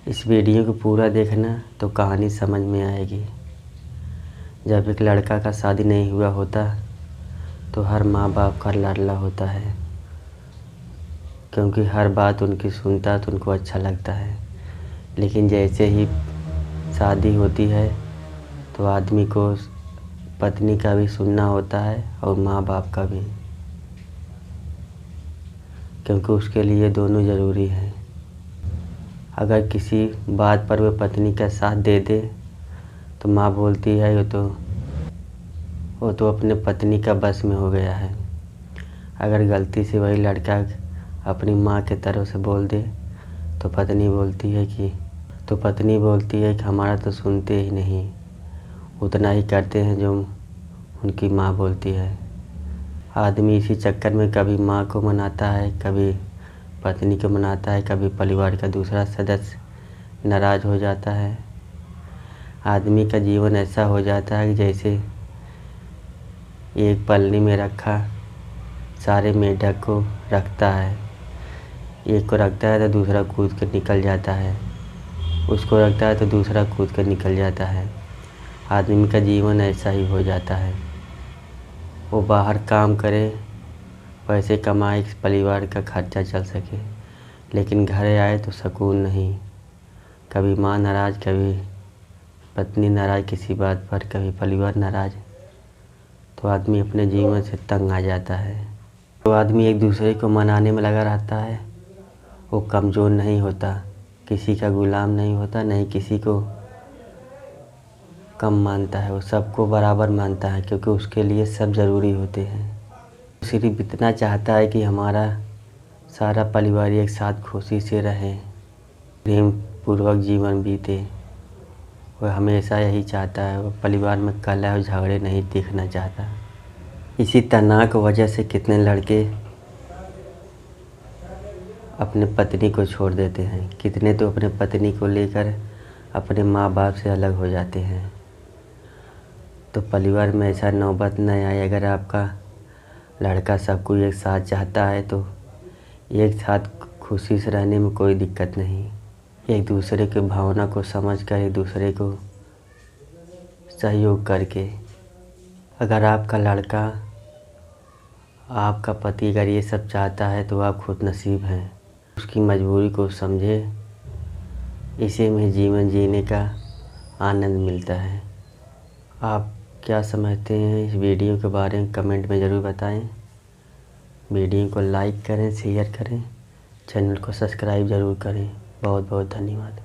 इस वीडियो को पूरा देखना तो कहानी समझ में आएगी। जब एक लड़का का शादी नहीं हुआ होता तो हर माँ बाप का लाडला होता है, क्योंकि हर बात उनकी सुनता तो उनको अच्छा लगता है। लेकिन जैसे ही शादी होती है तो आदमी को पत्नी का भी सुनना होता है और माँ बाप का भी, क्योंकि उसके लिए दोनों ज़रूरी हैं। अगर किसी बात पर वह पत्नी का साथ दे दे तो माँ बोलती है वो तो अपने पत्नी का बस में हो गया है। अगर गलती से वही लड़का अपनी माँ के तरफ से बोल दे तो पत्नी बोलती है कि हमारा तो सुनते ही नहीं, उतना ही करते हैं जो उनकी माँ बोलती है। आदमी इसी चक्कर में कभी माँ को मनाता है, कभी पत्नी को मनाता है, कभी परिवार का दूसरा सदस्य नाराज़ हो जाता है। आदमी का जीवन ऐसा हो जाता है कि जैसे एक पलनी में रखा सारे मेंढक को रखता है, एक को रखता है तो दूसरा कूद कर निकल जाता है, उसको रखता है तो दूसरा कूद कर निकल जाता है। आदमी का जीवन ऐसा ही हो जाता है। वो बाहर काम करे, पैसे कमाए, परिवार का खर्चा चल सके, लेकिन घर आए तो सुकून नहीं। कभी माँ नाराज़, कभी पत्नी नाराज़ किसी बात पर, कभी परिवार नाराज़, तो आदमी अपने जीवन से तंग आ जाता है। तो आदमी एक दूसरे को मनाने में लगा रहता है। वो कमज़ोर नहीं होता, किसी का गुलाम नहीं होता, नहीं किसी को कम मानता है। वो सबको बराबर मानता है, क्योंकि उसके लिए सब ज़रूरी होते हैं। सिर्फ इतना चाहता है कि हमारा सारा परिवार एक साथ खुशी से रहे, प्रेम पूर्वक जीवन बीते। वह हमेशा यही चाहता है। वो परिवार में कलह और झगड़े नहीं देखना चाहता। इसी तनाव की वजह से कितने लड़के अपने पत्नी को छोड़ देते हैं, कितने तो अपने पत्नी को लेकर अपने माँ बाप से अलग हो जाते हैं। तो परिवार में ऐसा नौबत न आए। अगर आपका लड़का सब कोई एक साथ चाहता है तो एक साथ खुशी से रहने में कोई दिक्कत नहीं। एक दूसरे के भावना को समझकर, एक दूसरे को सहयोग करके। अगर आपका लड़का, आपका पति अगर ये सब चाहता है तो आप खुद नसीब हैं। उसकी मजबूरी को समझे, इसी में जीवन जीने का आनंद मिलता है। आप क्या समझते हैं इस वीडियो के बारे में कमेंट में ज़रूर बताएं। वीडियो को लाइक करें, शेयर करें, चैनल को सब्सक्राइब ज़रूर करें। बहुत बहुत धन्यवाद।